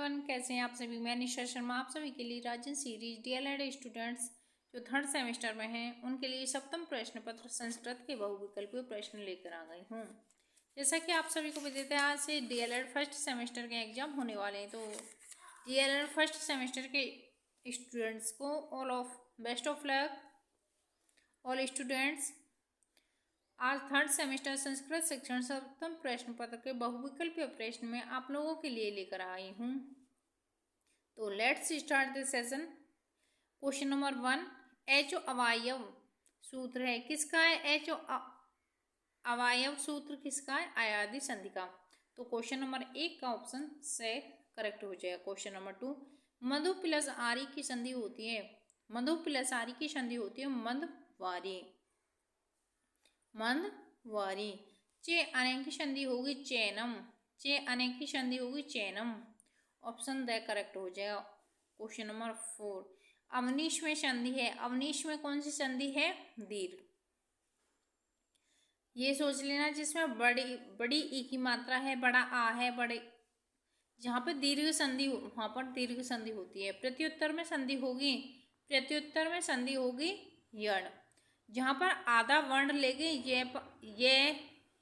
Everyone, कैसे हैं आप सभी। मैं निशा शर्मा आप सभी के लिए राजन सीरीज डीएलएड स्टूडेंट्स जो थर्ड सेमेस्टर में हैं उनके लिए सप्तम प्रश्न पत्र संस्कृत के बहुविकल्पीय प्रश्न लेकर आ गई हूँ। जैसा कि आप सभी को भी देते हैं, आज से डीएलएड फर्स्ट सेमेस्टर के एग्जाम होने वाले हैं, तो डीएलएड फर्स्ट सेमेस्टर के स्टूडेंट्स को all of best of luck all students. आज थर्ड सेमेस्टर संस्कृत शिक्षण सप्तम प्रश्न पत्र के बहुविकल्पीय प्रश्न में आप लोगों के लिए लेकर आई हूँ। तो let's start this session. Question number 1, echo अवयव सूत्र है किसका है? एचो अवयव सूत्र किसका है? अयादि संधि का। तो क्वेश्चन नंबर 1 का ऑप्शन से करेक्ट हो जाएगा। क्वेश्चन नंबर 2, मधु प्लस आरी की संधि होती है। मधु प्लस आरी की संधि होती है मंदवारी। मंदवारी। चे अनेक की संधि होगी चैनम। चे अनेक की संधि होगी चैनम। ऑप्शन द करेक्ट हो जाएगा। क्वेश्चन नंबर 4, अवनीश में संधि है। अवनीश में कौन सी संधि है? दीर्घ। ये सोच लेना जिसमें बड़ी ई की मात्रा है, बड़ा आ है, बड़े जहाँ पर दीर्घ संधि वहाँ पर दीर्घ संधि होती है। प्रत्युत्तर में संधि होगी, प्रत्युत्तर में संधि होगी यण। जहाँ पर आधा वर्ण लेके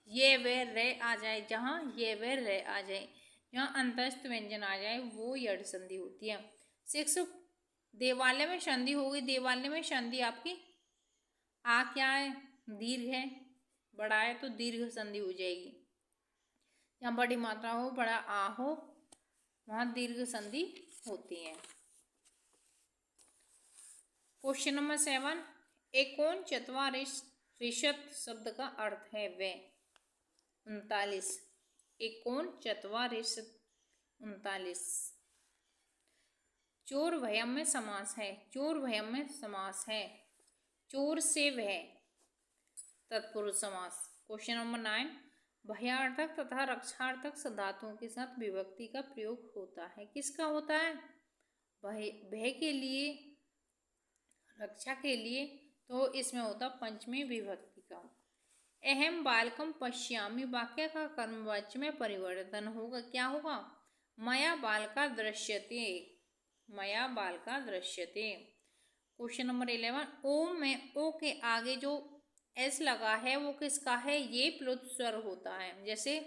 ये वे रे आ जाए, जहाँ ये वे रे आ जाए, जहाँ अंतस्थ व्यंजन आ जाए, वो यण संधि होती है। 6, देवालय में संधि होगी। देवालय में संधि आपकी आ क्या है? दीर्घ है। बड़ा है तो दीर्घ संधि हो जाएगी। जहाँ बड़ी मात्रा हो, बड़ा आ हो, वहाँ दीर्घ संधि होती है। क्वेश्चन नंबर 7, एकोन चत्वारिशत शब्द का अर्थ है वे। 39, एकोन चत्वारिशत 39। चोर भयम में समास है। चोर भयम में समास है। चोर से वह तत्पुरुष समास। क्वेश्चन नंबर 9, भयार्थक तथा रक्षार्थक धातुओं के साथ विभक्ति का प्रयोग होता है। किसका होता है? भय के लिए, रक्षा के लिए, तो इसमें होता पंचमी विभक्ति का। अहम बालकम पश्यामि वाक्य का कर्मवाच्य में परिवर्तन होगा। क्या होगा? मया बालका दृश्यते। मया बालका दृश्यते। क्वेश्चन नंबर 11, ओम में ओ के आगे जो एस लगा है वो किसका है? ये प्लुत स्वर होता है। जैसे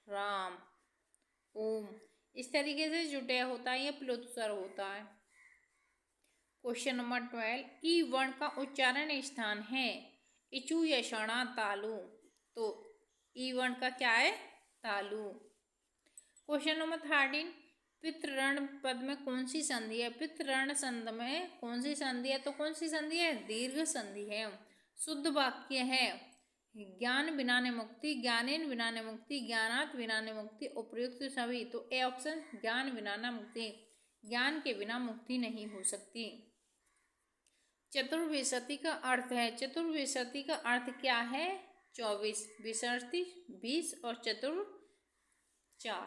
राम, ओम, इस तरीके से जुटे होता है, ये प्लुत स्वर होता है। क्वेश्चन नंबर 12, ई वर्ण का उच्चारण स्थान है इचु यषणा तालु। तो ई वर्ण का क्या है? तालु। क्वेश्चन नंबर 13, पितृण पद में कौन सी संधि है? पितृण संध में कौन सी संधि है? तो कौन सी संधि है? दीर्घ संधि है। शुद्ध वाक्य है ज्ञान बिना ने मुक्ति, ज्ञानेन बिना ने मुक्ति, ज्ञानात बिना ने मुक्ति, उपयुक्त सभी। तो ए ऑप्शन, ज्ञान बिना न मुक्ति, ज्ञान के बिना मुक्ति नहीं हो सकती। चतुर्विंशति का अर्थ है। चतुर्विंशति का अर्थ क्या है? 24। विंशति 20 और चतुर 4,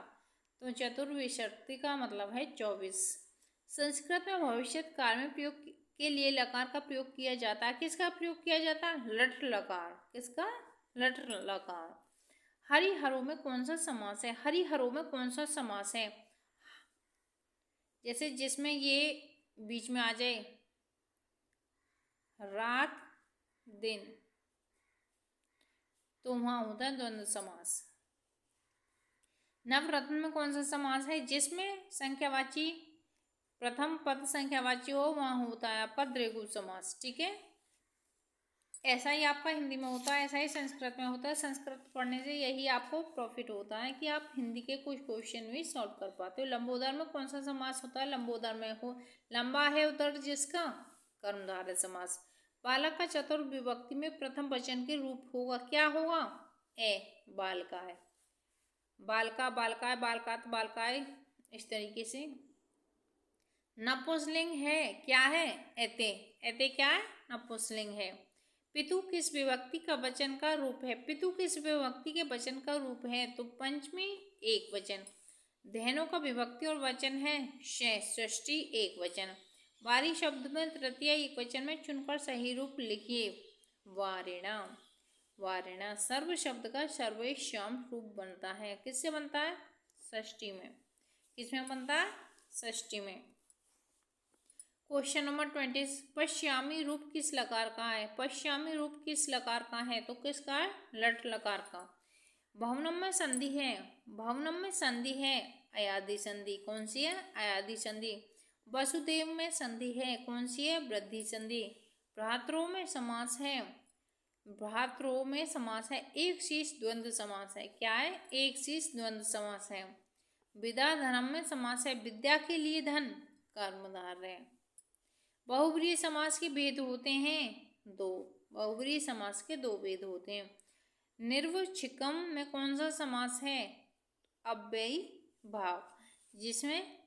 तो चतुर्विंशति का मतलब है 24। संस्कृत में भविष्य काल में प्रयोग के लिए लकार का प्रयोग किया जाता है। किसका प्रयोग किया जाता है? लट लकार। किसका? लट लकार। हरिहरों में कौन सा समास है? हरिहरों में कौन सा समास है? जैसे जिसमें ये बीच में आ जाए रात दिन, तो वहां होता है द्वंद्व समास। नवरत्न में कौन सा समास है? जिसमें संख्यावाची प्रथम पद संख्यावाची हो, वहां होता है आपका द्विगु समास। ठीक है, ऐसा ही आपका हिंदी में होता है, ऐसा ही संस्कृत में होता है। संस्कृत पढ़ने से यही आपको प्रॉफिट होता है कि आप हिंदी के कुछ क्वेश्चन भी सॉल्व कर पाते हो। लंबोदर में कौन सा समास होता है? लंबोदर में हो लंबा है उदर जिसका, कर्मधारय समास। बालक का चतुर्विभक्ति में प्रथम वचन के रूप होगा। क्या होगा? ए बालका है, बालका बालकाय, बालकात बालकाय, इस तरीके से। नपुंसकलिंग है, क्या है? एते। एते क्या है? नपुंसकलिंग है। पितु किस विभक्ति का वचन का रूप है? पितु किस विभक्ति के वचन का रूप है? तो पंचमी एक वचन। धेनु का विभक्ति और वचन है षष्ठी एक वचन। वारी शब्द में तृतीय एक वचन में चुनकर सही रूप लिखिए। वारिणा। वारिणा सर्व शब्द का सर्वेश्याम रूप बनता है। किससे बनता है? षष्ठी में। किसमें बनता है? षष्ठी में। क्वेश्चन नंबर 20, पश्चिमी रूप किस लकार का है? पश्चिमी रूप किस लकार का है? तो किसका है? लट लकार का। भवनम में संधि है, भवनम में संधि है अयादि संधि। कौन सी है? अयादि संधि। वसुदेव में संधि है, कौन सी है? वृद्धि संधि। भ्रातृ में समास है, भ्रातृ में समास है एक शीश द्वंद्व समास है। क्या है? एक शीश द्वंद्व समास है। विद्या धर्म में समास है, विद्या के लिए धन कर्मधारय है। बहुब्रीहि समास के भेद होते हैं दो, बहुब्रीहि समास के दो भेद होते हैं। निर्वक्षिकम में कौन सा समास है? अव्ययी भाव, जिसमें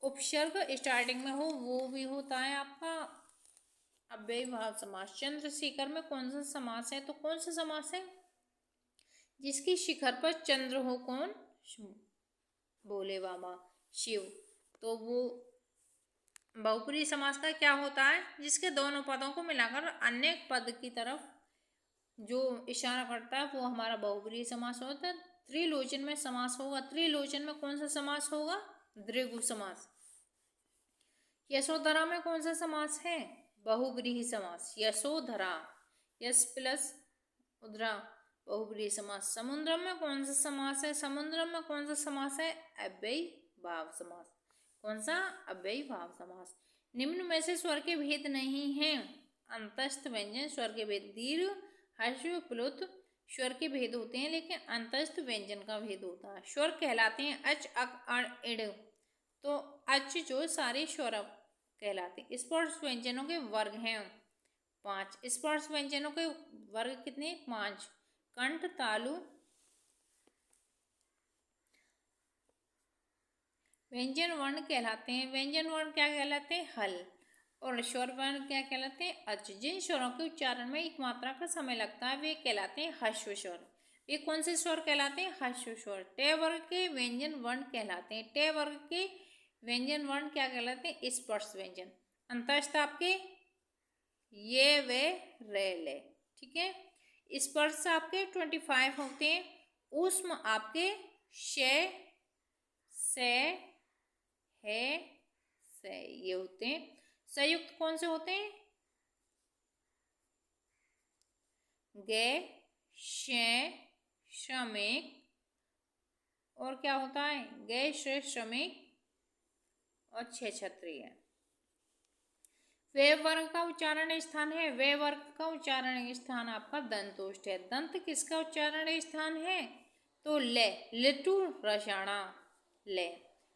उपसर्ग स्टार्टिंग में हो वो भी होता है आपका अव्ययी भाव समास। चंद्रशेखर में कौन सा समास है? तो कौन सा समास है? जिसकी शिखर पर चंद्र हो। कौन? बोले बाबा शिव। तो वो बहुब्रीहि समास का क्या होता है? जिसके दोनों पदों को मिलाकर अन्य पद की तरफ जो इशारा करता है वो हमारा बहुब्रीहि समास होता है। त्रिलोचन में समास होगा, त्रिलोचन में कौन सा समास होगा? द्विगु समास। यशोधरा में कौन सा समास है? बहुब्रीहि समास। यशोधरा, यश प्लस उधरा, बहुब्रीहि समास। समुद्रम में कौन सा समास है? समुद्रम में कौन सा समास है? अव्ययी भाव समास। कौन सा? अव्ययी भाव समास। निम्न में से स्वर के भेद नहीं हैं। अंतस्थ व्यंजन स्वर के भेद, दीर्घ ह्रस्व प्लुत स्वर के भेद होते हैं, लेकिन अंतस्थ व्यंजन का भेद होता है। स्वर कहलाते हैं अच, अक, अण, इड। तो अच जो सारे स्वर कहलाते हैं। स्पर्श व्यंजनों के वर्ग हैं 5। स्पर्श व्यंजनों के वर्ग कितने? 5। कंठ, तालु, व्यंजन वर्ण कहलाते हैं। व्यंजन वर्ण क्या कहलाते हैं? हल। और स्वर वर्ण क्या कहलाते हैं? अच। जिन स्वरों के उच्चारण में एक मात्रा का समय लगता है वे कहलाते हैं ह्रस्व स्वर। वे कौन से स्वर कहलाते हैं? ह्रस्व स्वर। टे वर्ग के व्यंजन वर्ण कहलाते हैं। टे वर्ग के व्यंजन वर्ण क्या कहलाते हैं? स्पर्श व्यंजन। अंतस्थ आपके ये वे रे ले, ठीक है। स्पर्श आपके 25 होते हैं। ऊष्म आपके शे, से, है, से ये होते हैं। संयुक्त कौन से होते हैं? गे, शे, श्रमिक, और क्या होता है? गे, श्रे, श्रमिक और छह क्षत्रिय। वे वर्ग का उच्चारण स्थान है, वे वर्ग का उच्चारण स्थान आपका दंतोष्ठ है। दंत किसका उच्चारण स्थान है? तो ले, लिटू रसाणा ले।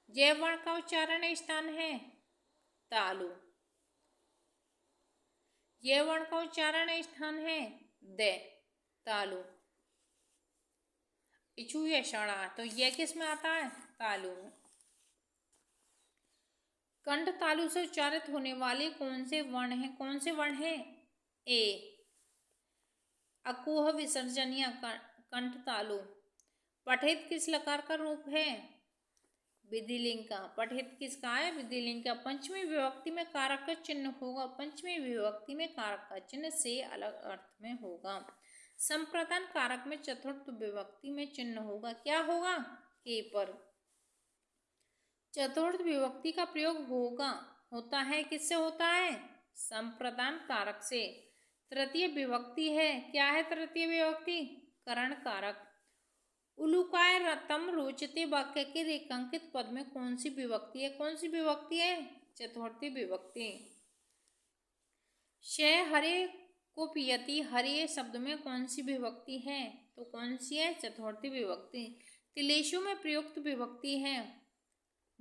जय वर्ण का उच्चारण स्थान है तालु। ये वर्ण का उच्चारण स्थान है दे, तालु। इचु या षणा, तो ये किस में आता है? तालु में। कंठ तालु से उच्चारित होने वाले कौन से वर्ण हैं? कौन से वर्ण हैं? ए अकुह विसर्जनीय कंठ तालु। पठित किस लकार का रूप है? विधिलिंग का। पठित किसका है? विधिलिंग का। पंचमी विभक्ति में कारक का चिन्ह होगा, पंचमी विभक्ति में कारक का चिन्ह से अलग अर्थ में होगा। संप्रदान कारक में चतुर्थ विभक्ति में चिन्ह होगा, क्या होगा? के पर। चतुर्थ विभक्ति का प्रयोग होता है किससे होता है? संप्रदान कारक से। तृतीय विभक्ति है, क्या है तृतीय विभक्ति? करण कारक। उलुकाय रतम रोचते वाक्य के रेखांकित पद में कौन सी विभक्ति है? कौन सी विभक्ति है? चतुर्थी विभक्ति। शय हरे को पियति, हरे शब्द में कौन सी विभक्ति है? तो कौन सी है? चतुर्थी विभक्ति। तिलेशु में प्रयुक्त विभक्ति है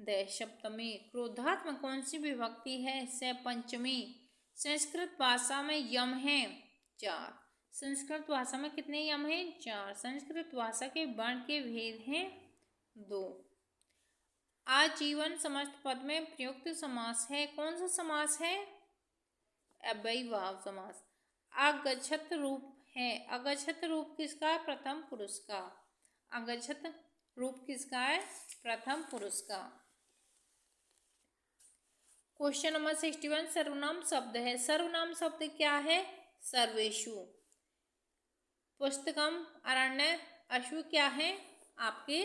द सप्तमी। क्रोधात् में कौन सी विभक्ति है? स पंचमी। संस्कृत भाषा में यम है 4। संस्कृत भाषा में कितने यम हैं? 4। संस्कृत भाषा के वर्ण के भेद हैं 2। आजीवन समस्त पद में प्रयुक्त समास है, कौन सा समास है? अव्ययी भाव समास। अगच्छत रूप है, अगच्छत रूप किसका? प्रथम पुरुष का। अगच्छत रूप किसका है? प्रथम पुरुष का। क्वेश्चन नंबर 61 सर्वनाम शब्द है। सर्वनाम शब्द क्या है? सर्वेषु। पुस्तकम, अरण्य, अश्व क्या है? आपके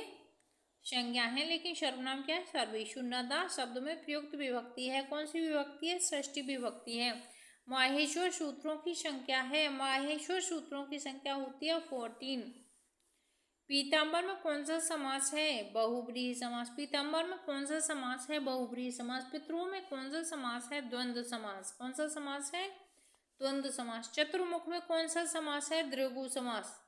संज्ञा है, लेकिन सर्वनाम क्या है? सर्वेषु। नदा शब्द में प्रयुक्त विभक्ति है। कौन सी विभक्ति है? षष्ठी विभक्ति है। माहेश्वर सूत्रों की संख्या है। माहेश्वर सूत्रों की संख्या होती है 14। पीताम्बर में कौन सा समास है? बहुब्रीहि समास। पीताम्बर में कौन सा समास है? बहुब्रीहि समास। पितरों में कौन सा समास है? द्वंद्व समास। कौन सा समास है? द्वंद्व समास। चतुर्मुख में कौन सा समास है? द्विगु समास।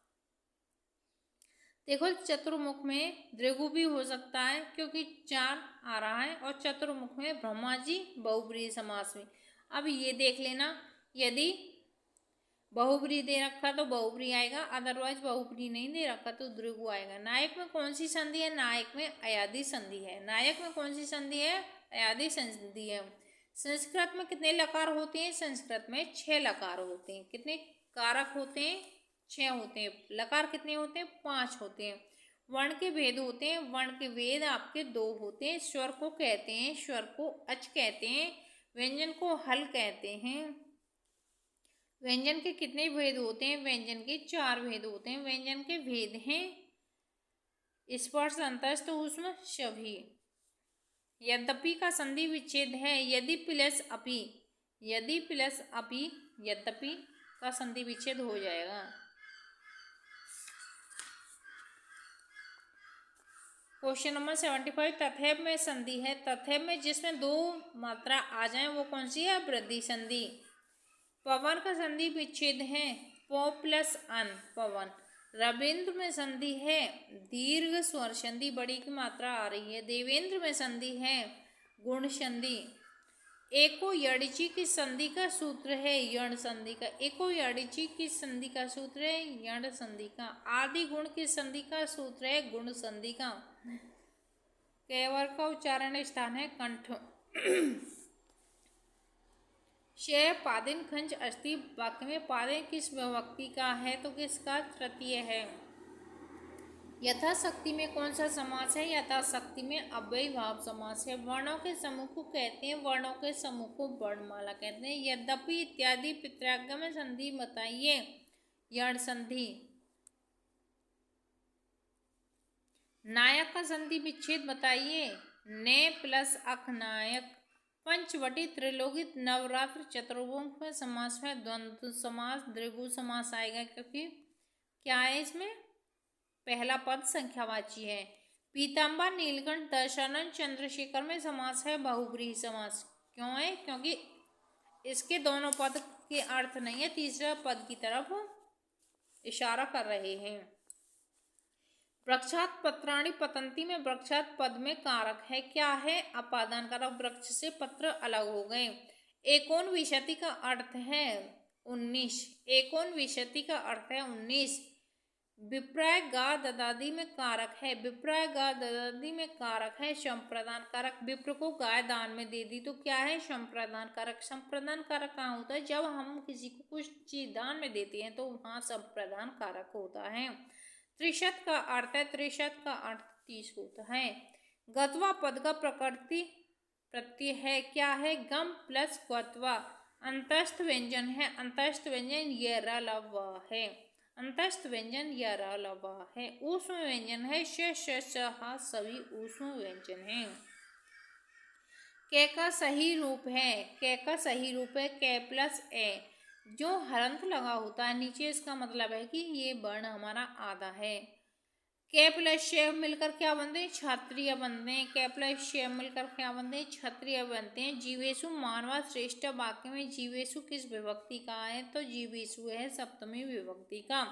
देखो, चतुर्मुख में द्विगु भी हो सकता है क्योंकि 4 आ रहा है, और चतुर्मुख में ब्रह्माजी बहुब्रीहि समास में। अब ये देख लेना, यदि बहुब्रीहि दे रखा तो बहुब्रीहि आएगा, अदरवाइज बहुब्रीहि नहीं दे रखा तो द्विगु आएगा। नायक में कौन सी संधि है? नायक में अयादि संधि है। नायक में कौन सी संधि है? अयादि संधि है। संस्कृत में कितने लकार होते हैं? संस्कृत में 6 लकार होते हैं। कितने कारक होते हैं? 6 होते हैं। लकार कितने होते हैं? 5 होते हैं। वर्ण के भेद होते हैं। वर्ण के भेद आपके 2 होते हैं। स्वर को कहते हैं, स्वर को अच कहते हैं, व्यंजन को हल कहते हैं। व्यंजन के कितने भेद होते हैं? व्यंजन के 4 भेद होते हैं। व्यंजन के भेद हैं स्पर्श, अंतस्थ, ऊष्म, सभी। यद्यपि का संधि विच्छेद है। यदि प्लस अपि, यदि प्लस अपि, यद्यपि का संधि विच्छेद हो जाएगा। क्वेश्चन नंबर 75, तथैव में संधि है। तथैव में जिसमें 2 मात्रा आ जाए वो कौन सी है? वृद्धि संधि। पवन का संधि विच्छेद है। प प्लस अन, पवन। रविंद्र में संधि है। दीर्घ स्वर संधि, बड़ी की मात्रा आ रही है। देवेंद्र में संधि है। गुण संधि। एको यडिची की संधि का सूत्र है यण संधि का। एको यडिची की संधि का सूत्र है यण संधि का। आदि गुण की संधि का सूत्र है गुण संधि का। कैवर का उच्चारण स्थान है कंठ। शय पादिन खंच अस्ति, वाक्य में पादिन किस विभक्ति का है? तो किसका? तृतीय है। यथाशक्ति में कौन सा समास है? यथाशक्ति में अव्ययी भाव समास है। वर्णों के समूह को कहते हैं, वर्णों के समूह को वर्णमाला कहते हैं। यद्यपि इत्यादि पितृज्ञ में संधि बताइए। यण संधि। नायक का संधि विच्छेद बताइए। ने प्लस अख नायक। पंचवटी, त्रिलोकित, नवरात्र, चतुर्भुज में समास में द्वंद्व समास, द्विगु समास आएगा, क्योंकि क्या है इसमें? पहला पद संख्यावाची है। पीताम्बर, नीलकंठ, दशानन, चंद्रशेखर में समास है बहुब्रीहि समास। क्यों है? क्योंकि इसके दोनों पद के अर्थ नहीं है, तीसरा पद की तरफ इशारा कर रहे हैं। वृक्षात पत्राणि पतंती में वृक्षात पद में कारक है। क्या है? अपादान कारक। वृक्ष से पत्र अलग हो गए। एकोन विशति का अर्थ है 19। एकोन विशति का अर्थ है 19। विप्राय गा ददादी में कारक है। विप्राय गा ददादी में कारक है संप्रदान कारक। विप्र को गाय दान में दे दी तो क्या है? संप्रदान कारक। संप्रदान कारक कहाँ होता है? जब हम किसी को कुछ चीज दान में देते हैं तो वहाँ संप्रदान कारक होता है। त्रिशत का अर्थ है, त्रिशत का अर्थ 30 होता है। गत्वा पद का प्रकृति प्रत्यय है। क्या है? गम प्लस गत्वा। अंतस्थ व्यंजन है। अंतस्थ व्यंजन ये र ल व है। अंतस्थ व्यंजन या र ल व है। ऊष्म व्यंजन है। श श श हा सभी ऊष्म व्यंजन है। कै का सही रूप है। कै का सही रूप है कै प्लस ए। जो हलंत लगा होता है नीचे, इसका मतलब है कि ये वर्ण हमारा आधा है। कै प्लस शेव मिलकर क्या बनते हैं? क्षत्रिय बनते हैं। कै प्लस शेव मिलकर क्या बनते हैं? क्षत्रिय बनते हैं। जीवेशु मानवा श्रेष्ठ, वाक्य में जीवेशु किस विभक्ति का है? तो जीवेशु है सप्तमी विभक्ति का।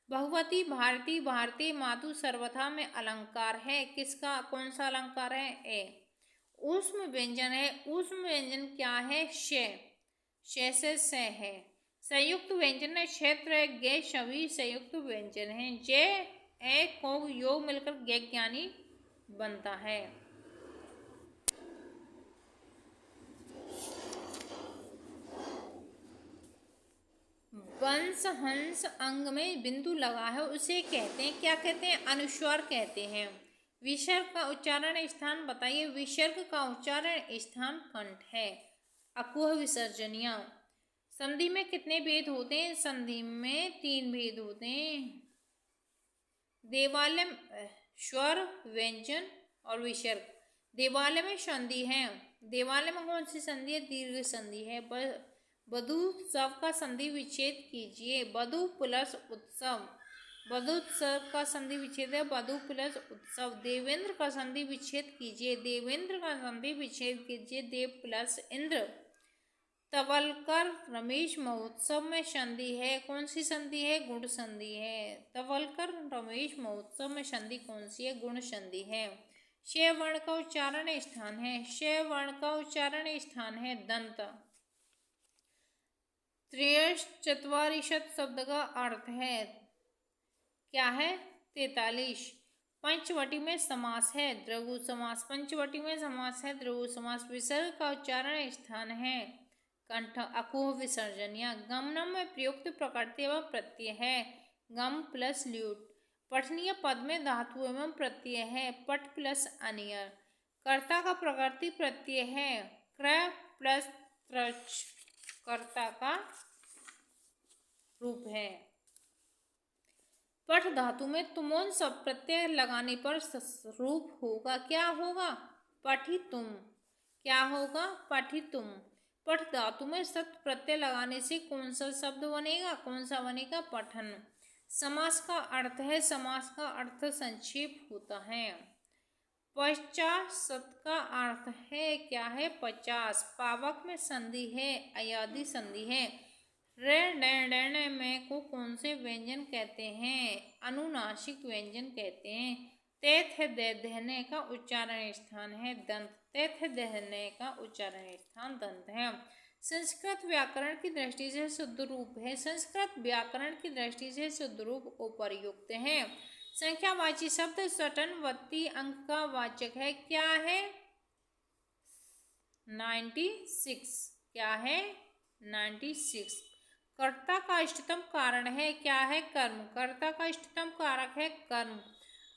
भगवती, भारती, भारती, मातु, सर्वथा में अलंकार है। किसका? कौन सा अलंकार है? ए। ऊष्म व्यंजन है। ऊष्म व्यंजन क्या है? श। श से स है। संयुक्त व्यंजन है। क्षेत्र, गे, सभी संयुक्त व्यंजन है। जय ए को योग मिलकर गे ज्ञानी बनता है। वंश हंस अंग में बिंदु लगा है उसे कहते हैं, क्या कहते हैं? अनुस्वार कहते हैं। विसर्ग का उच्चारण स्थान बताइए। विसर्ग का उच्चारण स्थान कंठ है। अकुह विसर्जनिया। संधि में कितने भेद होते हैं? संधि में 3 भेद होते हैं। देवालय स्वर, व्यंजन और विसर्ग। देवालय में संधि है। देवालय में कौन सी संधि है? दीर्घ संधि है। बधूत्सव का संधि विच्छेद कीजिए। बधू प्लस उत्सव। बधूत्सव का संधि विच्छेद है बधू प्लस उत्सव। देवेंद्र का संधि विच्छेद कीजिए। देवेंद्र का संधि विच्छेद कीजिए। देव प्लस इंद्र। तवलकर रमेश महोत्सव में संधि है। कौन सी संधि है? गुण संधि है। तवलकर रमेश महोत्सव में संधि कौन सी है? गुण संधि है। श वर्ण का उच्चारण स्थान है। श वर्ण का उच्चारण स्थान है दंत। त्रयश्चत्वारिंशत् शब्द का अर्थ है क्या है? 43। पंचवटी में समास है द्रगु समास। पंचवटी में समास है द्रगु समास। विसर्ग का उच्चारण स्थान है कंठ। अकुह विसर्जन। या गमनम में प्रयुक्त प्रकृति एवं प्रत्यय है गम प्लस ल्यूट। पठनीय पद में धातु एवं प्रत्यय है पट प्लस अनियर। कर्ता का प्रकृति प्रत्यय है क्रय प्लस त्रच। कर्ता का रूप है। पठ धातु में तुमोन सब प्रत्यय लगाने पर रूप होगा क्या होगा? पठितुम। क्या होगा? पठितुम। पठ धातु में सत प्रत्यय लगाने से कौन सा शब्द बनेगा? कौन सा बनेगा? पठन। समास का अर्थ है, समास का अर्थ संक्षेप होता है। 50 का अर्थ है क्या है? 50। पावक में संधि है अयादि संधि है। रे में को कौन से व्यंजन कहते हैं? अनुनासिक व्यंजन कहते हैं। तेथ दहने का उच्चारण स्थान है दंत। तेथ दहने का उच्चारण स्थान दंत है। संस्कृत व्याकरण की दृष्टि से शुद्ध रूप है। संस्कृत व्याकरण की दृष्टि से शुद्ध रूप उपर्युक्त है। संख्यावाची शब्द सटनवती अंक का वाचक है क्या है? 96। क्या है? 96। कर्ता का इष्टतम कारण है क्या है? कर्म। कर्ता का इष्टतम कारक है कर्म।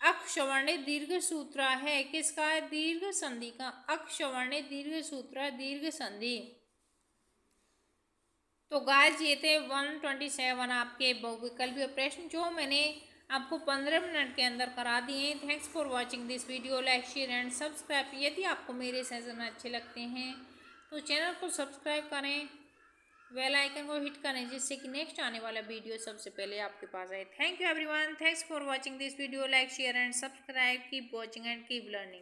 अक्षवर्णे दीर्घ सूत्र है किसका है? दीर्घ संधि का। अक्षवर्णे दीर्घ सूत्र दीर्घ संधि। तो गाइस ये थे 127 आपके बहुविकल्पीय प्रश्न जो मैंने आपको 15 मिनट के अंदर करा दिए। Thanks for watching this video. Like share and subscribe. यदि आपको मेरे सेशन अच्छे लगते हैं तो चैनल को सब्सक्राइब करें, बेल आइकन को हिट करें जिससे कि नेक्स्ट आने वाला वीडियो सबसे पहले आपके पास आए। Thank you everyone. Thanks for watching this video. Like share and subscribe. Keep watching and keep learning.